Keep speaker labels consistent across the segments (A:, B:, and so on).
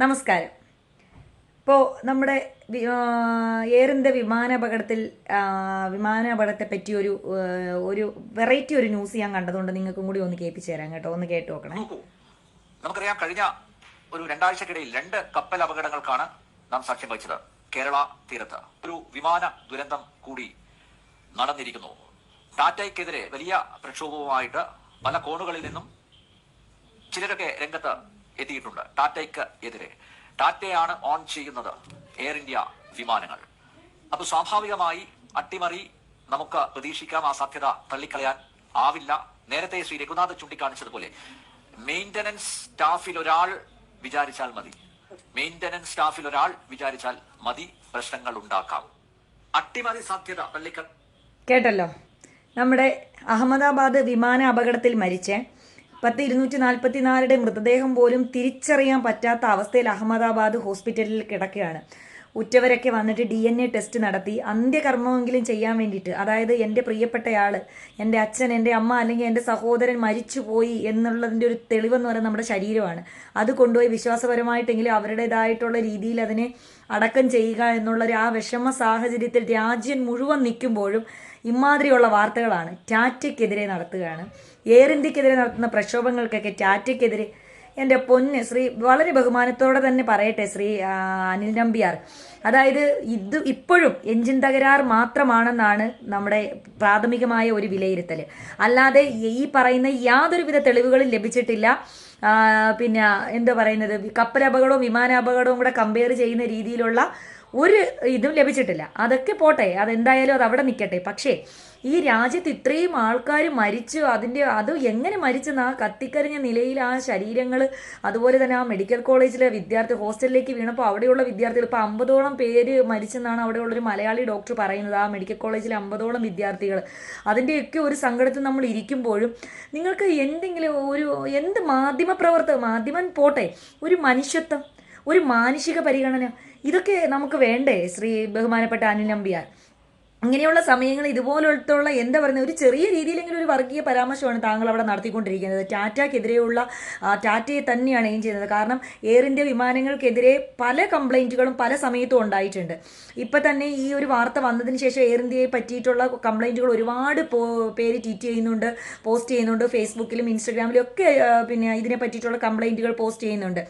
A: നമസ്കാരം. ഇപ്പോൾ നമ്മുടെ എയർ ഇന്ത്യ വിമാനാപകടത്തെ പറ്റി ഒരു വെറൈറ്റി ഒരു ന്യൂസ് ഞാൻ കണ്ടതുകൊണ്ട് നിങ്ങൾക്കും കൂടി ഒന്ന് കേൾപ്പിച്ചു തരാം കേട്ടോ. ഒന്ന് കേട്ടു നോക്കണേ.
B: നമുക്കറിയാം, കഴിഞ്ഞ ഒരു രണ്ടാഴ്ചക്കിടയിൽ 2 കപ്പൽ അപകടങ്ങൾക്കാണ് നാം സാക്ഷ്യം വഹിച്ചത്. കേരള തീരത്ത് ഒരു വിമാന ദുരന്തം കൂടി നടന്നിരിക്കുന്നു. ടാറ്റയ്ക്കെതിരെ വലിയ പ്രക്ഷോഭവുമായിട്ട് പല കോണുകളിൽ നിന്നും ചിലരൊക്കെ രംഗത്ത് എത്തിയിട്ടുണ്ട്. ടാറ്റയ്ക്ക് എതിരെ ടാറ്റയാണ് ഓൺ ചെയ്യുന്നത് എയർ ഇന്ത്യ വിമാനങ്ങൾ. അപ്പൊ സ്വാഭാവികമായി അട്ടിമറി നമുക്ക് പ്രതീക്ഷിക്കാം. ആ സാധ്യത തള്ളിക്കളയാൻ ആവില്ല. നേരത്തെ ശ്രീ രഘുനാഥ് ചൂണ്ടിക്കാണിച്ചതുപോലെ മെയിന്റനൻസ് സ്റ്റാഫിൽ ഒരാൾ വിചാരിച്ചാൽ മതി പ്രശ്നങ്ങൾ ഉണ്ടാക്കാം. അട്ടിമറി സാധ്യത
A: കേട്ടല്ലോ. നമ്മുടെ അഹമ്മദാബാദ് വിമാന അപകടത്തിൽ മരിച്ച 244 മൃതദേഹം പോലും തിരിച്ചറിയാൻ പറ്റാത്ത അവസ്ഥയിൽ അഹമ്മദാബാദ് ഹോസ്പിറ്റലിൽ കിടക്കുകയാണ്. ഉറ്റവരൊക്കെ വന്നിട്ട് DNA ടെസ്റ്റ് നടത്തി അന്ത്യകർമ്മമെങ്കിലും ചെയ്യാൻ വേണ്ടിയിട്ട്, അതായത് എൻ്റെ പ്രിയപ്പെട്ടയാൾ, എൻ്റെ അച്ഛൻ, എൻ്റെ അമ്മ അല്ലെങ്കിൽ എൻ്റെ സഹോദരൻ മരിച്ചുപോയി എന്നുള്ളതിൻ്റെ ഒരു തെളിവെന്ന് പറയുന്നത് നമ്മുടെ ശരീരമാണ്. അത് കൊണ്ടുപോയി വിശ്വാസപരമായിട്ടെങ്കിലും അവരുടേതായിട്ടുള്ള രീതിയിൽ അതിനെ അടക്കം ചെയ്യുക എന്നുള്ളൊരു ആ വിഷമ സാഹചര്യത്തിൽ രാജ്യം മുഴുവൻ നിൽക്കുമ്പോഴും ഇമാതിരിയുള്ള വാർത്തകളാണ് ടാറ്റയ്ക്കെതിരെ നടത്തുകയാണ്. എയർ ഇന്ത്യക്കെതിരെ നടത്തുന്ന പ്രക്ഷോഭങ്ങൾക്കൊക്കെ ടാറ്റയ്ക്കെതിരെ എൻ്റെ പൊന്ന് ശ്രീ, വളരെ ബഹുമാനത്തോടെ തന്നെ പറയട്ടെ ശ്രീ അനിൽ നമ്പ്യാർ, അതായത് ഇത് ഇപ്പോഴും എഞ്ചിൻ തകരാർ മാത്രമാണെന്നാണ് നമ്മുടെ പ്രാഥമികമായ ഒരു വിലയിരുത്തൽ. അല്ലാതെ ഈ പറയുന്ന യാതൊരുവിധ തെളിവുകളും ലഭിച്ചിട്ടില്ല. പിന്നെ എന്താ പറയുന്നത്, കപ്പലപകടവും വിമാനാപകടവും കൂടെ കമ്പയർ ചെയ്യുന്ന രീതിയിലുള്ള ഒരു ഇതും ലഭിച്ചിട്ടില്ല. അതൊക്കെ പോട്ടെ, അതെന്തായാലും അത് അവിടെ നിൽക്കട്ടെ. പക്ഷേ ഈ രാജ്യത്ത് ഇത്രയും ആൾക്കാർ മരിച്ചു, അത് എങ്ങനെ മരിച്ചെന്ന് ആ കത്തിക്കരിഞ്ഞ നിലയിൽ ആ ശരീരങ്ങൾ, അതുപോലെ തന്നെ ആ മെഡിക്കൽ കോളേജിലെ ഹോസ്റ്റലിലേക്ക് വീണപ്പോൾ അവിടെയുള്ള വിദ്യാർത്ഥികൾ ഇപ്പോൾ 50ഓളം പേര് മരിച്ചെന്നാണ് അവിടെയുള്ളൊരു മലയാളി ഡോക്ടർ പറയുന്നത്. ആ മെഡിക്കൽ കോളേജിലെ 50ഓളം വിദ്യാർത്ഥികൾ. അതിൻ്റെയൊക്കെ ഒരു സങ്കടത്തിൽ നമ്മൾ ഇരിക്കുമ്പോഴും നിങ്ങൾക്ക് എന്ത് മാധ്യമം പോട്ടെ, ഒരു മനുഷ്യത്വം, ഒരു മാനുഷിക പരിഗണന, ഇതൊക്കെ നമുക്ക് വേണ്ടേ ശ്രീ ബഹുമാനപ്പെട്ട അനിൽ നമ്പ്യാർ? ഇങ്ങനെയുള്ള സമയങ്ങൾ ഇതുപോലത്തുള്ള എന്താ പറയുന്നത്, ഒരു ചെറിയ രീതിയിലെങ്കിലും ഒരു വർഗീയ പരാമർശമാണ് താങ്കൾ അവിടെ നടത്തിക്കൊണ്ടിരിക്കുന്നത്. ടാറ്റയ്ക്കെതിരെയുള്ള ടാറ്റയെ തന്നെയാണ് എയിം ചെയ്യുന്നത്. കാരണം എയർ ഇന്ത്യ വിമാനങ്ങൾക്കെതിരെ പല കംപ്ലൈൻറ്റുകളും പല സമയത്തും ഉണ്ടായിട്ടുണ്ട്. ഇപ്പം തന്നെ ഈ ഒരു വാർത്ത വന്നതിന് ശേഷം എയർ ഇന്ത്യയെ പറ്റിയിട്ടുള്ള കംപ്ലൈൻറ്റുകൾ ഒരുപാട് പേര് ട്വീറ്റ് ചെയ്യുന്നുണ്ട്, പോസ്റ്റ് ചെയ്യുന്നുണ്ട്. ഫേസ്ബുക്കിലും ഇൻസ്റ്റഗ്രാമിലും ഒക്കെ പിന്നെ ഇതിനെ പറ്റിയിട്ടുള്ള കംപ്ലൈൻറ്റുകൾ പോസ്റ്റ് ചെയ്യുന്നുണ്ട്.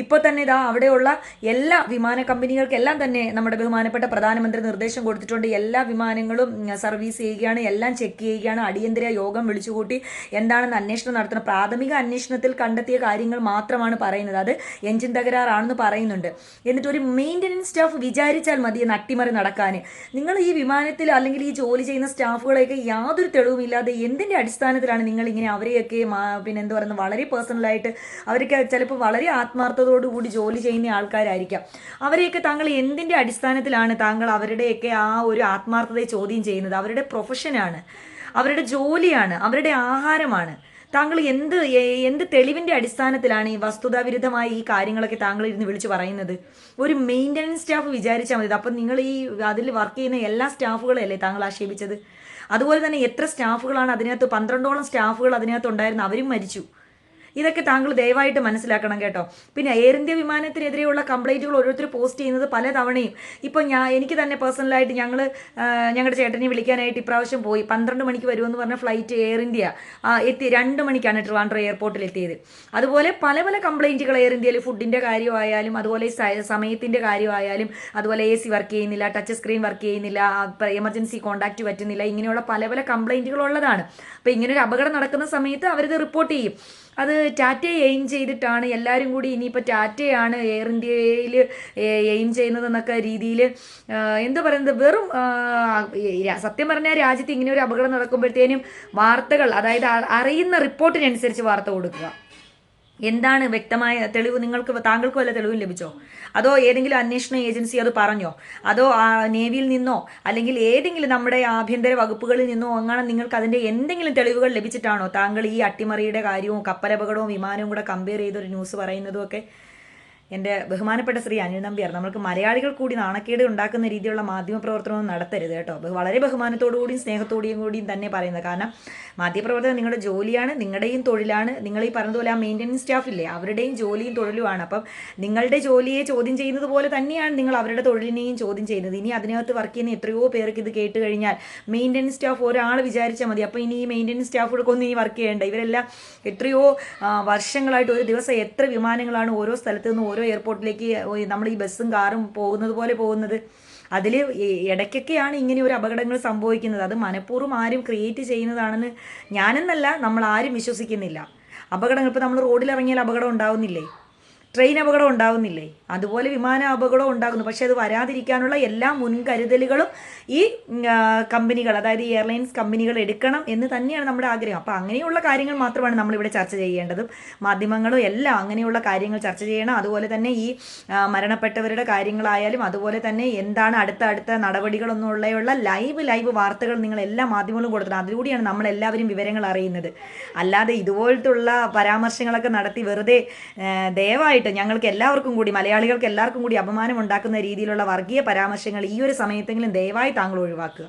A: ഇപ്പോൾ തന്നെ ഇതാ അവിടെയുള്ള എല്ലാ വിമാന കമ്പനികൾക്കെല്ലാം തന്നെ നമ്മുടെ ബഹുമാനപ്പെട്ട പ്രധാനമന്ത്രി നിർദ്ദേശം കൊടുത്തിട്ടുണ്ട്. എല്ലാ വിമാനങ്ങളും സർവീസ് ചെയ്യുകയാണ്, എല്ലാം ചെക്ക് ചെയ്യുകയാണ്. അടിയന്തര യോഗം വിളിച്ചുകൂട്ടി എന്താണെന്ന് അന്വേഷണം നടത്തണം. പ്രാഥമിക അന്വേഷണത്തിൽ കണ്ടെത്തിയ കാര്യങ്ങൾ മാത്രമാണ് പറയുന്നത്. അത് എഞ്ചിൻ തകരാറാണെന്ന് പറയുന്നുണ്ട്. എന്നിട്ട് ഒരു മെയിൻ്റനൻസ് സ്റ്റാഫ് വിചാരിച്ചാൽ മതി എന്ന് അട്ടിമറി നടക്കാൻ. നിങ്ങൾ ഈ വിമാനത്തിൽ അല്ലെങ്കിൽ ഈ ജോലി ചെയ്യുന്ന സ്റ്റാഫുകളെയൊക്കെ യാതൊരു തെളിവുമില്ലാതെ എന്തിൻ്റെ അടിസ്ഥാനത്തിലാണ് നിങ്ങൾ ഇങ്ങനെ അവരെയൊക്കെ പിന്നെ എന്താ പറയുന്നത്, വളരെ പേഴ്സണലായിട്ട് അവരൊക്കെ ചിലപ്പോൾ വളരെ ആത്മാർത്ഥതയോടുകൂടി ജോലി ചെയ്യുന്ന ആൾക്കാരായിരിക്കാം. അവരെയൊക്കെ താങ്കൾ എന്തിൻ്റെ അടിസ്ഥാനത്തിലാണ് താങ്കൾ അവരുടെയൊക്കെ ആ ഒരു ആത്മാർത്ഥതയെ ചോദ്യം ചെയ്യുന്നത്? അവരുടെ പ്രൊഫഷനാണ്, അവരുടെ ജോലിയാണ്, അവരുടെ ആഹാരമാണ്. താങ്കൾ എന്ത് തെളിവിൻ്റെ അടിസ്ഥാനത്തിലാണ് ഈ വസ്തുതാവിരുദ്ധമായ ഈ കാര്യങ്ങളൊക്കെ താങ്കൾ ഇരുന്ന് വിളിച്ചു പറയുന്നത്? ഒരു മെയിൻ്റനൻസ് സ്റ്റാഫ് വിചാരിച്ചാൽ മതി. അപ്പം നിങ്ങൾ ഈ അതിൽ വർക്ക് ചെയ്യുന്ന എല്ലാ സ്റ്റാഫുകളെയല്ലേ താങ്കൾ ആക്ഷേപിച്ചത്? അതുപോലെ തന്നെ എത്ര സ്റ്റാഫുകളാണ് അതിനകത്ത്, 12ഓളം സ്റ്റാഫുകൾ അതിനകത്ത് ഉണ്ടായിരുന്നു, അവരും മരിച്ചു. ഇതൊക്കെ താങ്കൾ ദയവായിട്ട് മനസ്സിലാക്കണം കേട്ടോ. പിന്നെ എയർ ഇന്ത്യ വിമാനത്തിനെതിരെയുള്ള കംപ്ലൈൻറ്റുകൾ ഓരോരുത്തർ പോസ്റ്റ് ചെയ്യുന്നത് പല തവണയും. ഇപ്പോൾ എനിക്ക് തന്നെ പേഴ്സണലായിട്ട് ഞങ്ങളുടെ ചേട്ടനെ വിളിക്കാനായിട്ട് ഇപ്രാവശ്യം പോയി. 12 മണിക്ക് വരുമെന്ന് പറഞ്ഞ ഫ്ലൈറ്റ് എയർ ഇന്ത്യ എത്തി 2 മണിക്കാണ് ട്രിവാൻഡ്രം എയർപോർട്ടിൽ എത്തിയത്. അതുപോലെ പല കംപ്ലൈൻറ്റുകൾ എയർ ഇന്ത്യയിൽ, ഫുഡിൻ്റെ കാര്യമായാലും അതുപോലെ സമയത്തിൻ്റെ കാര്യമായാലും, അതുപോലെ AC വർക്ക് ചെയ്യുന്നില്ല, ടച്ച് സ്ക്രീൻ വർക്ക് ചെയ്യുന്നില്ല, എമർജൻസി കോൺടാക്റ്റ് പറ്റുന്നില്ല, ഇങ്ങനെയുള്ള പല കംപ്ലൈൻറ്റുകൾ ഉള്ളതാണ്. അപ്പോൾ ഇങ്ങനൊരു അപകടം നടക്കുന്ന സമയത്ത് അവരിത് റിപ്പോർട്ട് ചെയ്യും. അത് ടാറ്റയെ എയിം ചെയ്തിട്ടാണ് എല്ലാവരും കൂടി, ഇനിയിപ്പോൾ ടാറ്റയാണ് എയർ ഇന്ത്യയിൽ എയിം ചെയ്യുന്നതെന്നൊക്കെ രീതിയിൽ എന്താ പറയുന്നത്, വെറും സത്യം പറഞ്ഞാൽ രാജ്യത്ത് ഇങ്ങനെ ഒരു അപകടം നടക്കുമ്പോഴത്തേനും വാർത്തകൾ, അതായത് അറിയുന്ന റിപ്പോർട്ടിനനുസരിച്ച് വാർത്ത കൊടുക്കുക. എന്താണ് വ്യക്തമായ തെളിവ്? താങ്കൾക്ക് വല്ല തെളിവും ലഭിച്ചോ? അതോ ഏതെങ്കിലും അന്വേഷണ ഏജൻസി അത് പറഞ്ഞോ? അതോ നേവിയിൽ നിന്നോ അല്ലെങ്കിൽ ഏതെങ്കിലും നമ്മുടെ ആഭ്യന്തര വകുപ്പുകളിൽ നിന്നോ അങ്ങനെ നിങ്ങൾക്ക് അതിൻ്റെ എന്തെങ്കിലും തെളിവുകൾ ലഭിച്ചിട്ടാണോ താങ്കൾ ഈ അട്ടിമറിയുടെ കാര്യവും കപ്പലപകടവും വിമാനവും കൂടെ കമ്പയർ ചെയ്തൊരു ന്യൂസ് പറയുന്നതും ഒക്കെ? എൻ്റെ ബഹുമാനപ്പെട്ട ശ്രീ അനിൽ നമ്പ്യാർ നമ്മൾക്ക് മലയാളികൾ കൂടി നാണക്കേട് ഉണ്ടാക്കുന്ന രീതിയിലുള്ള മാധ്യമപ്രവർത്തനവും നടത്തരുത് കേട്ടോ. വളരെ ബഹുമാനത്തോടു കൂടിയും സ്നേഹത്തോടും കൂടിയും തന്നെ പറയുന്നത്. കാരണം മാധ്യമപ്രവർത്തനം നിങ്ങളുടെ ജോലിയാണ്, നിങ്ങളുടെയും തൊഴിലാണ്. നിങ്ങൾ ഈ പറഞ്ഞതുപോലെ ആ മെയിൻ്റനൻസ് സ്റ്റാഫില്ലേ, അവരുടെയും ജോലിയും തൊഴിലുമാണ്. അപ്പം നിങ്ങളുടെ ജോലിയെ ചോദ്യം ചെയ്യുന്നത് പോലെ തന്നെയാണ് നിങ്ങൾ അവരുടെ തൊഴിലിനെയും ചോദ്യം ചെയ്യുന്നത്. ഇനി അതിനകത്ത് വർക്ക് ചെയ്യുന്ന എത്രയോ പേർക്ക് ഇത് കേട്ട് കഴിഞ്ഞാൽ മെയിൻ്റനൻസ് സ്റ്റാഫ് ഒരാൾ വിചാരിച്ചാൽ മതി, അപ്പോൾ ഇനി ഈ മെയിൻ്റനൻസ് സ്റ്റാഫുകൾക്കൊന്നും ഇനി വർക്ക് ചെയ്യേണ്ട. ഇവരെല്ലാം എത്രയോ വർഷങ്ങളായിട്ട് ഒരു ദിവസം എത്ര വിമാനങ്ങളാണ് ഓരോ സ്ഥലത്ത് നിന്ന് ഓരോ എയർപോർട്ടിലേക്ക് നമ്മൾ ഈ ബസ്സും കാറും പോകുന്നത് പോലെ പോകുന്നത്. അതിൽ ഇടയ്ക്കൊക്കെയാണ് ഇങ്ങനെ ഒരു അപകടങ്ങൾ സംഭവിക്കുന്നത്. അത് മനഃപൂർവ്വം ആരും ക്രിയേറ്റ് ചെയ്യുന്നതാണെന്ന് ഞാനെന്നല്ല, നമ്മൾ ആരും വിശ്വസിക്കുന്നില്ല. അപകടങ്ങൾ ഇപ്പോൾ നമ്മൾ റോഡിൽ ഇറങ്ങിയാൽ അപകടം ഉണ്ടാവുന്നില്ലേ, ട്രെയിൻ അപകടം ഉണ്ടാവുന്നില്ലേ, അതുപോലെ വിമാന അപകടം ഉണ്ടാകുന്നു. പക്ഷേ അത് വരാതിരിക്കാനുള്ള എല്ലാ മുൻകരുതലുകളും ഈ കമ്പനികൾ, അതായത് ഈ എയർലൈൻസ് കമ്പനികൾ എടുക്കണം എന്ന് തന്നെയാണ് നമ്മുടെ ആഗ്രഹം. അപ്പോൾ അങ്ങനെയുള്ള കാര്യങ്ങൾ മാത്രമാണ് നമ്മളിവിടെ ചർച്ച ചെയ്യേണ്ടതും. മാധ്യമങ്ങളും എല്ലാം അങ്ങനെയുള്ള കാര്യങ്ങൾ ചർച്ച ചെയ്യണം. അതുപോലെ തന്നെ ഈ മരണപ്പെട്ടവരുടെ കാര്യങ്ങളായാലും അതുപോലെ തന്നെ എന്താണ് അടുത്ത നടപടികളൊന്നുമുള്ള ലൈവ് വാർത്തകൾ നിങ്ങൾ എല്ലാ മാധ്യമങ്ങളും കൊടുക്കണം. അതിലൂടെയാണ് നമ്മളെല്ലാവരും വിവരങ്ങൾ അറിയുന്നത്. അല്ലാതെ ഇതുപോലത്തുള്ള പരാമർശങ്ങളൊക്കെ നടത്തി വെറുതെ ദയവായിട്ട് ഞങ്ങൾക്ക് എല്ലാവർക്കും കൂടി, മലയാളികൾക്ക് എല്ലാവർക്കും കൂടി അപമാനം ഉണ്ടാക്കുന്ന രീതിയിലുള്ള വർഗീയ പരാമർശങ്ങൾ ഈ ഒരു സമയത്തെങ്കിലും ദയവായി താങ്കൾ ഒഴിവാക്കുക.